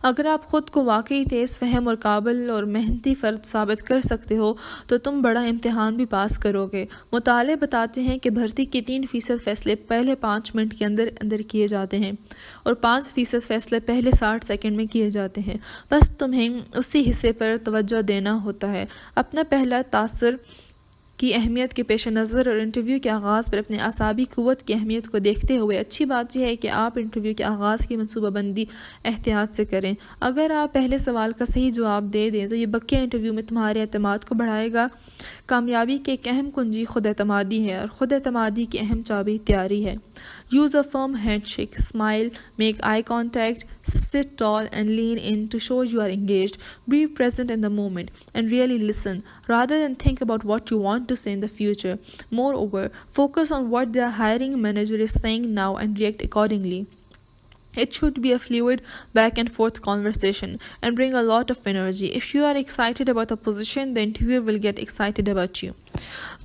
अगर आप ख़ुद को वाकई तेज़ फ़हम और काबिल और मेहनती फ़र्द साबित कर सकते हो तो तुम बड़ा इम्तिहान भी पास करोगे। मुताले बताते हैं कि भर्ती के 3% फ़ैसले पहले 5 मिनट के अंदर अंदर किए जाते हैं और 5% फ़ैसले पहले 60 सेकंड में किए जाते हैं। बस तुम्हें उसी हिस्से पर तवज्जो देना होता है। अपना पहला तासुर की अहमियत के पेश नज़र और इंटरव्यू के आगाज़ पर अपने आसाबी क़ुव्वत की अहमियत को देखते हुए अच्छी बात यह है कि आप इंटरव्यू के आगाज़ की मनसूबाबंदी एहतियात से करें। अगर आप पहले सवाल का सही जवाब दे दें तो ये बकिया इंटरव्यू में तुम्हारे एतमाद को बढ़ाएगा। कामयाबी की एक अहम कुंजी खुद एतमादी है और ख़ुद एतमादी की अहम चाबी तैयारी है। Use a firm handshake, smile, make eye contact, sit tall and lean in to show you are engaged. Be present in the moment and really listen rather than think about what you want to say in the future. Moreover, focus on what the hiring manager is saying now and react accordingly. It should be a fluid back and forth conversation and bring a lot of energy. If you are excited about a position, the interviewer will get excited about you.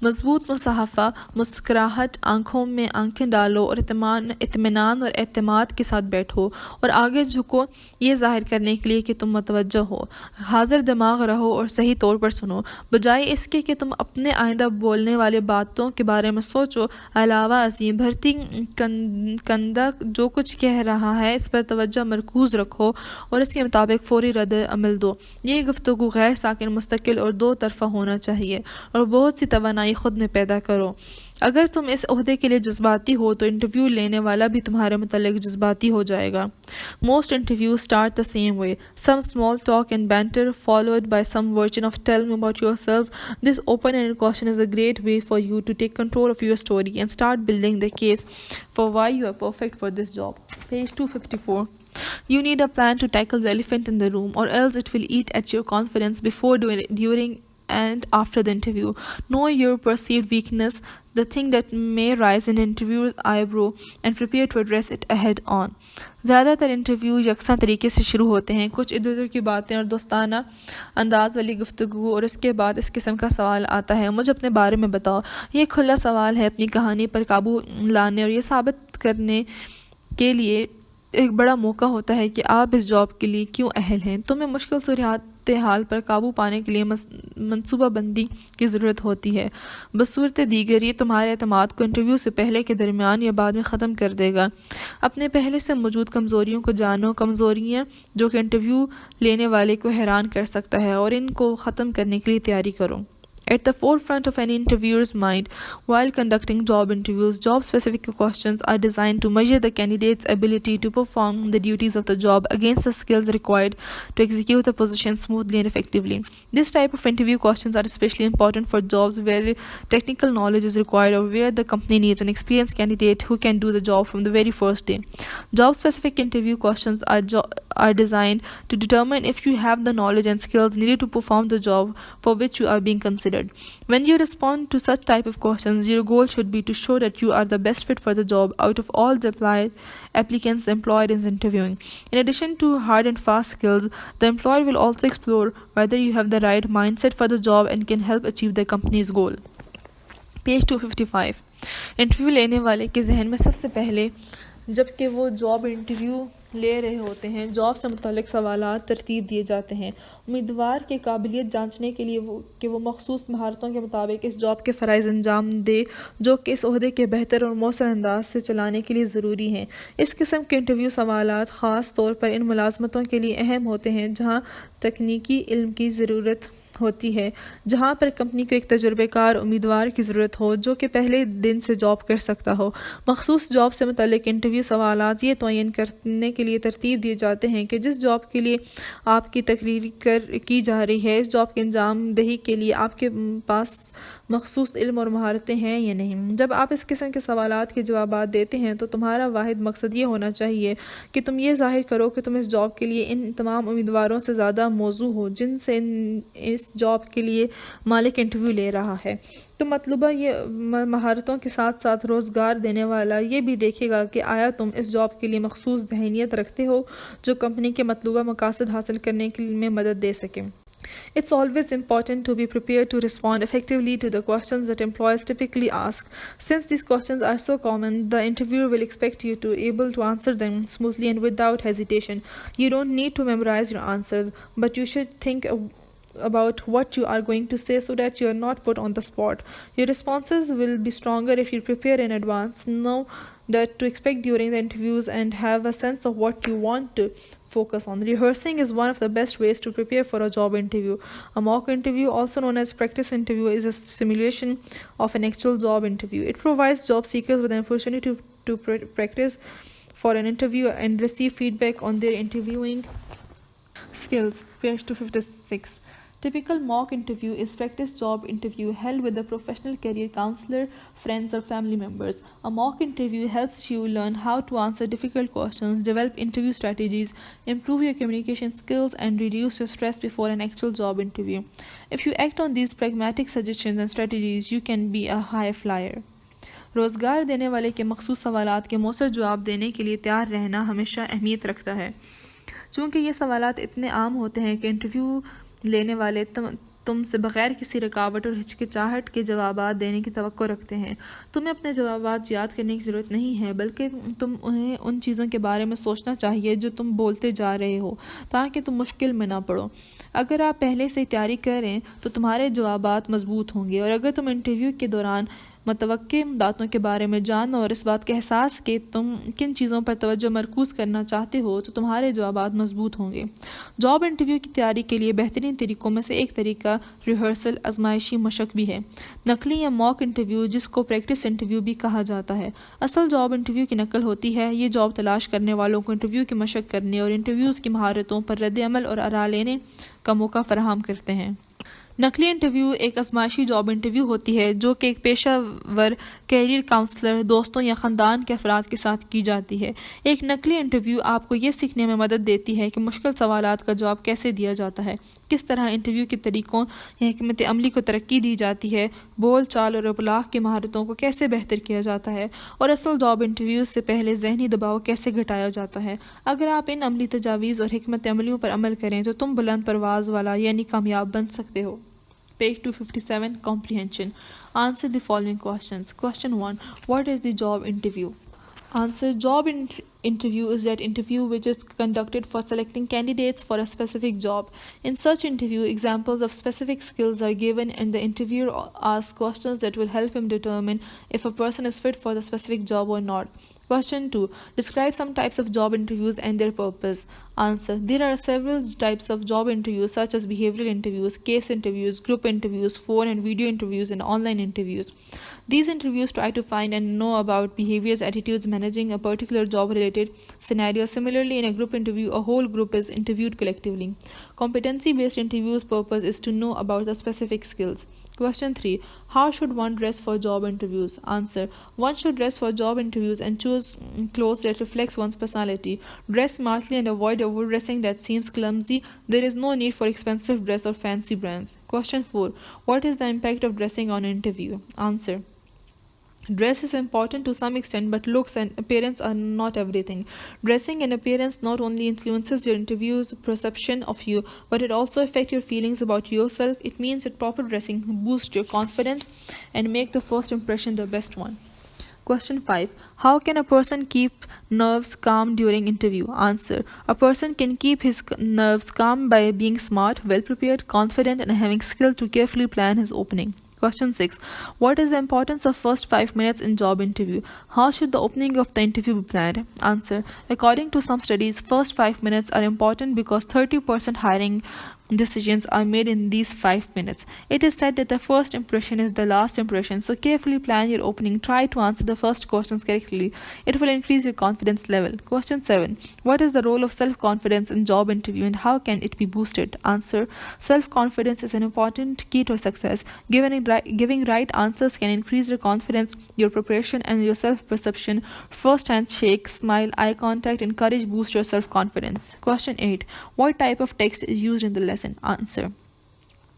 मजबूत मुसाहफ़ा, मुस्कुराहट, आंखों में आंखें डालो और इत्मीनान और एतमाद के साथ बैठो और आगे झुको, ये जाहिर करने के लिए कि तुम मुतवज्जो हो। हाजिर दिमाग रहो और सही तौर पर सुनो, बजाय इसके कि तुम अपने आइंदा बोलने वाली बातों के बारे में सोचो। अलावा अज़ीम, भर्ती कंदा जो कुछ कह रहा है इस पर तवज्जो मरकूज़ रखो और इसके मुताबिक फ़ौरी रद्द अमल दो। ये गुफ्तगू गैर साकिन, मुस्तकिल और दो तरफ़ा होना चाहिए और बहुत सी तवानाई खुद में पैदा करो। अगर तुम इस ओहदे के लिए जज्बाती हो तो इंटरव्यू लेने वाला भी तुम्हारे मुतालिक जज्बाती हो जाएगा। Most interviews start the same way. Some small talk and banter followed by some version of tell me about yourself. This open-ended question is a great way for you to take control of your story and start building the case for why you are perfect for this job. Page 254. You need a plan to tackle the elephant in the room or else it will eat at your confidence before, during and after the interview. Know your perceived weakness, the thing that may rise in interviewer's eyebrow and prepare to address it head on. ज़्यादातर interview यकसा तरीके से शुरू होते हैं, कुछ इधर उधर की बातें और दोस्ताना अंदाज वाली गुफ्तगू, और इसके बाद इस किस्म का सवाल आता है, मुझे अपने बारे में बताओ। ये खुला सवाल है अपनी कहानी पर काबू लाने और ये साबित करने के लिए एक बड़ा मौका होता है कि आप इस जॉब के लिए क्यों अहल हैं। तुम्हें मुश्किल सूरत हाल पर काबू पाने के लिए मनसूबाबंदी की ज़रूरत होती है। बसूरत दीगर ये तुम्हारे एतमाद को इंटरव्यू से पहले, के दरमियान या बाद में ख़त्म कर देगा। अपने पहले से मौजूद कमज़ोरियों को जानो, कमज़ोरियाँ जो कि इंटरव्यू लेने वाले को हैरान कर सकता है, और इनको ख़त्म करने के लिए तैयारी करो। At the forefront of any interviewer's mind while conducting job interviews, job-specific questions are designed to measure the candidate's ability to perform the duties of the job against the skills required to execute the position smoothly and effectively. This type of interview questions are especially important for jobs where technical knowledge is required or where the company needs an experienced candidate who can do the job from the very first day. Job-specific interview questions are designed to determine if you have the knowledge and skills needed to perform the job for which you are being considered. When you respond to such type of questions, your goal should be to show that you are the best fit for the job out of all the applicants the employer is interviewing. In addition to hard and fast skills, the employer will also explore whether you have the right mindset for the job and can help achieve the company's goal. Page 255. Interview लेने वाले के जहन में सबसे पहले जबकि वो job interview ले रहे होते हैं, जॉब से मुतालिक सवालात तरतीब दिए जाते हैं उम्मीदवार की काबिलियत जांचने के लिए कि वो मखसूस महारतों के मुताबिक इस जॉब के फ़राइज़ अंजाम दे जो कि इस ओहदे के बेहतर और मौसर अंदाज से चलाने के लिए ज़रूरी हैं। इस किस्म के इंटरव्यू सवालात ख़ास तौर पर इन मुलाज़मतों के लिए अहम होते हैं जहाँ तकनीकी इल्म की ज़रूरत होती है, जहाँ पर कंपनी को एक तजुर्बेकार उम्मीदवार की ज़रूरत हो जो कि पहले दिन से जॉब कर सकता हो। मखसूस जॉब से मुतालिक इंटरव्यू सवालात ये तयन करने के लिए तरतीब दिए जाते हैं कि जिस जॉब के लिए आपकी तकरीर की जा रही है, इस जॉब के अंजाम दही के लिए आपके पास मखसूस इल्म और महारतें हैं या नहीं। जब आप इस किस्म के सवालात के जवाबात देते हैं तो तुम्हारा वाहिद मकसद ये होना चाहिए कि तुम ये ज़ाहिर करो कि तुम इस जॉब के लिए इन तमाम उम्मीदवारों से ज़्यादा मौजू हो जिनसे इस जॉब के लिए मालिक इंटरव्यू ले रहा है। तो मतलूबा ये महारतों के साथ साथ रोज़गार देने वाला ये भी देखेगा कि आया तुम इस जॉब के लिए मखसूस ज़हनियत रखते हो जो कंपनी के मतलूबा मकासद हासिल करने में मदद दे सके। It's always important to be prepared to respond effectively to the questions that employers typically ask. Since these questions are so common, the interviewer will expect you to be able to answer them smoothly and without hesitation. You don't need to memorize your answers, but you should think about what you are going to say so that you are not put on the spot. Your responses will be stronger if you prepare in advance, know that to expect during the interviews, and have a sense of what you want to focus on. Rehearsing is one of the best ways to prepare for a job interview. A mock interview, also known as practice interview, is a simulation of an actual job interview. It provides job seekers with an opportunity to practice for an interview and receive feedback on their interviewing skills. Page 256. Typical mock interview is practice job interview held with a professional career counselor, friends, or family members. A mock interview helps you learn how to answer difficult questions, develop interview strategies, improve your communication skills, and reduce your stress before an actual job interview. If you act on these pragmatic suggestions and strategies, you can be a high flyer. रोज़गार देने वाले के मखसूस सवालात के मौसर जवाब देने के लिए तैयार रहना हमेशा अहमियत रखता है। चूँकि ये सवालात इतने आम होते हैं कि इंटरव्यू लेने वाले तुमसे बग़ैर किसी रुकावट और हिचकिचाहट के जवाबात देने की तवक्को रखते हैं। तुम्हें अपने जवाबात याद करने की ज़रूरत नहीं है, बल्कि तुम उन्हें उन चीज़ों के बारे में सोचना चाहिए जो तुम बोलते जा रहे हो, ताकि तुम मुश्किल में ना पड़ो। अगर आप पहले से तैयारी करें तो तुम्हारे जवाबात मजबूत होंगे, और अगर तुम इंटरव्यू के दौरान मतवक्के बातों के बारे में जानो और इस बात के एहसास कि तुम किन चीज़ों पर तवज्जो मरकूज़ करना चाहते हो, तो तुम्हारे जवाबात मजबूत होंगे। जॉब इंटरव्यू की तैयारी के लिए बेहतरीन तरीक़ों में से एक तरीका रिहर्सल आजमाइशी मशक भी है। नकली या मॉक इंटरव्यू, जिसको प्रैक्टिस इंटरव्यू भी कहा जाता है, असल जॉब इंटरव्यू की नकल होती है। ये जॉब तलाश करने वालों को इंटरव्यू की मशक करने और इंटरव्यूज़ की महारतों पर रद्द अमल और आरा लेने का मौका फराहम करते हैं। नकली इंटरव्यू एक आजमाइशी जॉब इंटरव्यू होती है जो कि एक पेशावर कैरियर काउंसलर, दोस्तों या ख़ानदान के अफराद के साथ की जाती है। एक नकली इंटरव्यू आपको ये सीखने में मदद देती है कि मुश्किल सवालात का जवाब कैसे दिया जाता है, किस तरह इंटरव्यू के तरीक़ों या हिकमत अमली को तरक्की दी जाती है, बोल चाल और इबलाग की महारतों को कैसे बेहतर किया जाता है, और असल जॉब इंटरव्यू से पहले जहनी दबाव कैसे घटाया जाता है। अगर आप इन अमली तजावीज़ और हिकमत अमलियों पर अमल करें तो तुम बुलंद परवाज़ वाला यानी कामयाब बन सकते हो। Page 257, Comprehension. Answer the following questions. Question 1. What is the job interview? Answer. Job interview is that interview which is conducted for selecting candidates for a specific job. In such interview, examples of specific skills are given and the interviewer asks questions that will help him determine if a person is fit for the specific job or not. Question 2. Describe some types of job interviews and their purpose. Answer. There are several types of job interviews such as behavioral interviews, case interviews, group interviews, phone and video interviews, and online interviews. These interviews try to find and know about behaviors, attitudes, managing a particular job-related scenario. Similarly, in a group interview, a whole group is interviewed collectively. Competency-based interviews' purpose is to know about the specific skills. Question 3. How should one dress for job interviews? Answer. One should dress for job interviews and choose clothes that reflects one's personality. Dress smartly and avoid overdressing that seems clumsy. There is no need for expensive dress or fancy brands. Question 4. What is the impact of dressing on an interview? Answer. Dress is important to some extent, but looks and appearance are not everything. Dressing and appearance not only influences your interview's perception of you, but it also affects your feelings about yourself. It means that proper dressing boosts your confidence and make the first impression the best one. Question 5. How can a person keep nerves calm during interview? Answer. A person can keep his nerves calm by being smart, well prepared, confident, and having skill to carefully plan his opening. Question 6. What is the importance of first 5 minutes in job interview? How should the opening of the interview be planned? Answer. According to some studies, first 5 minutes are important because 30% hiring decisions are made in these 5 minutes. It is said that the first impression is the last impression, so carefully plan your opening. Try to answer the first questions correctly. It will increase your confidence level. Question 7. What is the role of self-confidence in job interview and how can it be boosted? Answer. Self-confidence is an important key to success. Giving right answers can increase your confidence, your preparation, and your self-perception. First handshake, smile, eye contact, and courage boost your self-confidence. Question 8. What type of text is used in the lesson? Answer.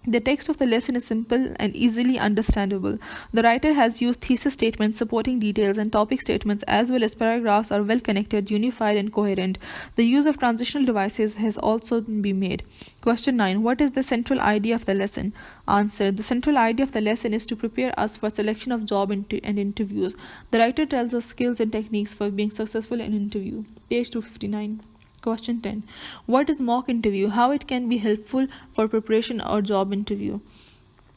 The text of the lesson is simple and easily understandable. The writer has used thesis statements, supporting details, and topic statements, as well as paragraphs are well connected, unified, and coherent. The use of transitional devices has also been made. Question 9. What is the central idea of the lesson? Answer. The central idea of the lesson is to prepare us for selection of job and interviews. The writer tells us skills and techniques for being successful in an interview. Page 259. Question 10. What is mock interview? How it can be helpful for preparation or job interview?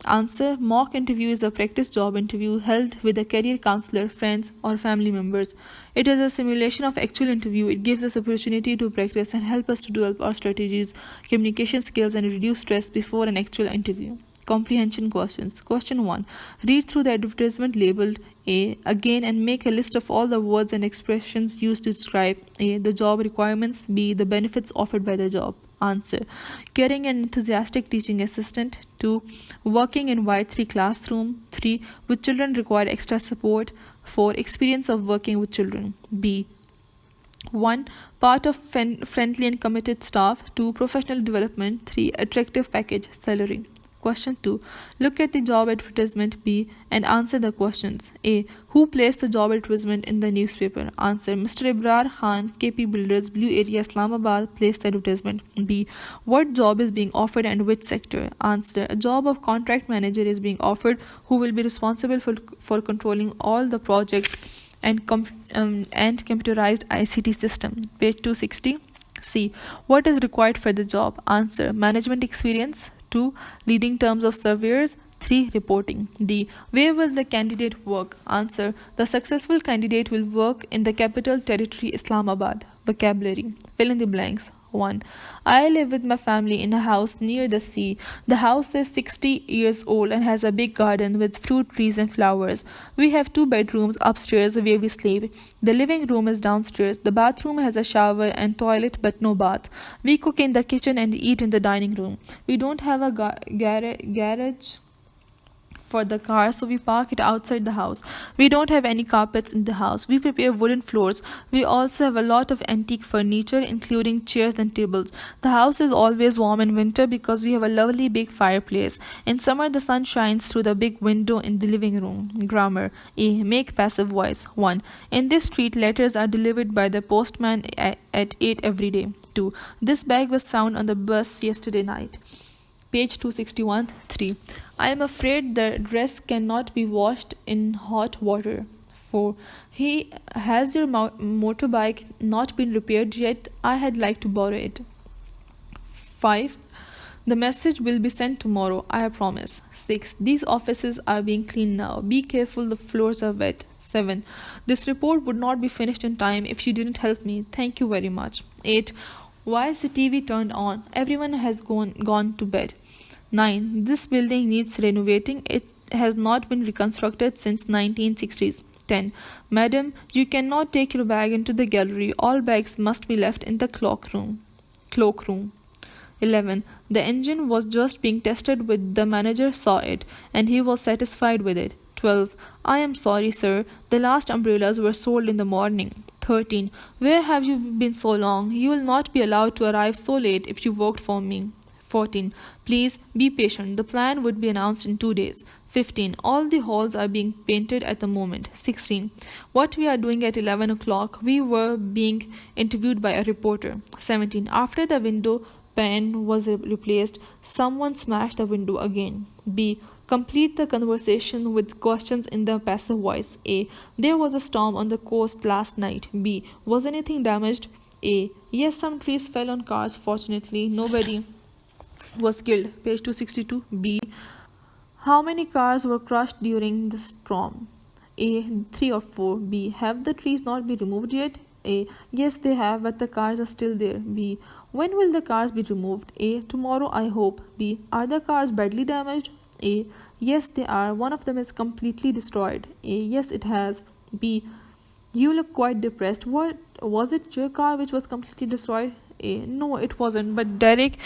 Answer. Mock interview is a practice job interview held with a career counselor, friends, or family members. It is a simulation of actual interview. It gives us opportunity to practice and help us to develop our strategies, communication skills, and reduce stress before an actual interview. Comprehension questions. Question 1. Read through the advertisement labeled A again and make a list of all the words and expressions used to describe A. The job requirements, B. The benefits offered by the job. Answer: caring and enthusiastic teaching assistant. 2. Working in Y3 classroom. 3. With children require extra support. 4. Experience of working with children. B. 1. Part of friendly and committed staff. 2. Professional development. 3. Attractive package salary. Question 2. Look at the job advertisement B and answer the questions. A. Who placed the job advertisement in the newspaper? Answer: Mr. Ibrar Khan, KP Builders, Blue Area, Islamabad, placed the advertisement. B. What job is being offered and which sector? Answer: a job of contract manager is being offered, who will be responsible for controlling all the projects and computerized ICT system. Page 260. C. What is required for the job? Answer: management experience. 2. Leading terms of surveyors. 3. Reporting. D. Where will the candidate work? Answer: the successful candidate will work in the Capital Territory, Islamabad. Vocabulary. Fill in the blanks. 1. I live with my family in a house near the sea. The house is 60 years old and has a big garden with fruit trees and flowers. We have 2 bedrooms upstairs where we sleep. The living room is downstairs. The bathroom has a shower and toilet but no bath. We cook in the kitchen and eat in the dining room. We don't have a garage for the car, so we park it outside the house. We don't have any carpets in the house. We prepare wooden floors. We also have a lot of antique furniture, including chairs and tables. The house is always warm in winter because we have a lovely big fireplace. In summer, the sun shines through the big window in the living room. Grammar. A. Make passive voice. 1. In this street, letters are delivered by the postman at 8 every day. 2. This bag was found on the bus yesterday night. Page 261. 3. I am afraid the dress cannot be washed in hot water. 4. Has your motorbike not been repaired yet? I had like to borrow it. 5. The message will be sent tomorrow, I promise. 6. These offices are being cleaned now. Be careful, the floors are wet. 7. This report would not be finished in time if you didn't help me. Thank you very much. 8. Why is the TV turned on? Everyone has gone to bed. 9. This building needs renovating. It has not been reconstructed since 1960s. 10. Madam, you cannot take your bag into the gallery. All bags must be left in the cloakroom. 11. The engine was just being tested with the manager saw it and he was satisfied with it. 12. I am sorry, sir. The last umbrellas were sold in the morning. 13. Where have you been so long? You will not be allowed to arrive so late if you worked for me. 14. Please be patient. The plan would be announced in 2 days. 15. All the halls are being painted at the moment. 16. What we are doing at 11 o'clock? We were being interviewed by a reporter. 17. After the window pane was replaced, someone smashed the window again. B. Complete the conversation with questions in the passive voice. A. There was a storm on the coast last night. B. Was anything damaged? A. Yes, some trees fell on cars. Fortunately, nobody was killed. Page 262. B. How many cars were crushed during the storm? A. 3 or 4. B. Have the trees not been removed yet? A. Yes, they have, but the cars are still there. B. When will the cars be removed? A. Tomorrow, I hope. B. Are the cars badly damaged? A. Yes, they are. One of them is completely destroyed. A. Yes, it has. B. You look quite depressed. What was it, your car which was completely destroyed? A. No, it wasn't. But Derek,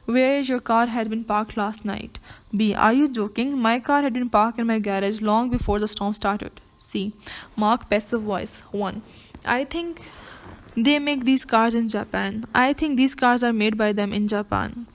where your car had been parked last night? B. Are you joking? My car had been parked in my garage long before the storm started. C. Mark passive voice. 1. I think they make these cars in Japan. I think these cars are made by them in Japan.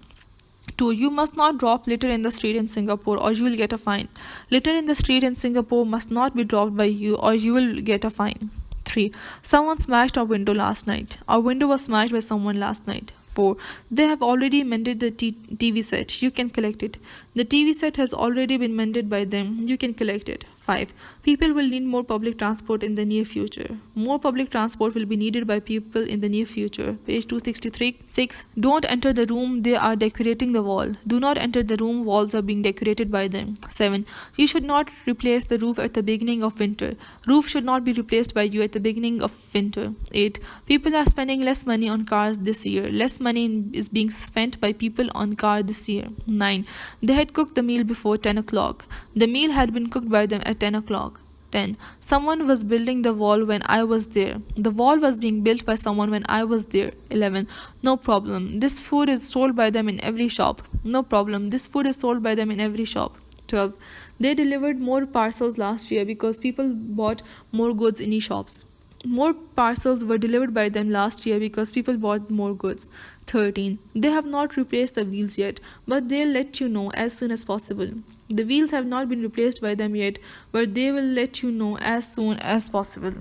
2. You must not drop litter in the street in Singapore or you will get a fine. Litter in the street in Singapore must not be dropped by you or you will get a fine. 3. Someone smashed our window last night. Our window was smashed by someone last night. 4. They have already mended the TV set. You can collect it. The TV set has already been mended by them. You can collect it. 5. People will need more public transport in the near future. More public transport will be needed by people in the near future. Page 263. 6. Don't enter the room. They are decorating the wall. Do not enter the room. Walls are being decorated by them. 7. You should not replace the roof at the beginning of winter. Roof should not be replaced by you at the beginning of winter. 8. People are spending less money on cars this year. Less money is being spent by people on cars this year. 9. They had cooked the meal before 10 o'clock. The meal had been cooked by them at 10 o'clock. 10. Someone was building the wall when I was there. The wall was being built by someone when I was there. 11. No problem. This food is sold by them in every shop. No problem. This food is sold by them in every shop. 12. They delivered more parcels last year because people bought more goods in e-shops. More parcels were delivered by them last year because people bought more goods. 13. They have not replaced the wheels yet, but they'll let you know as soon as possible. The wheels have not been replaced by them yet, but they will let you know as soon as possible.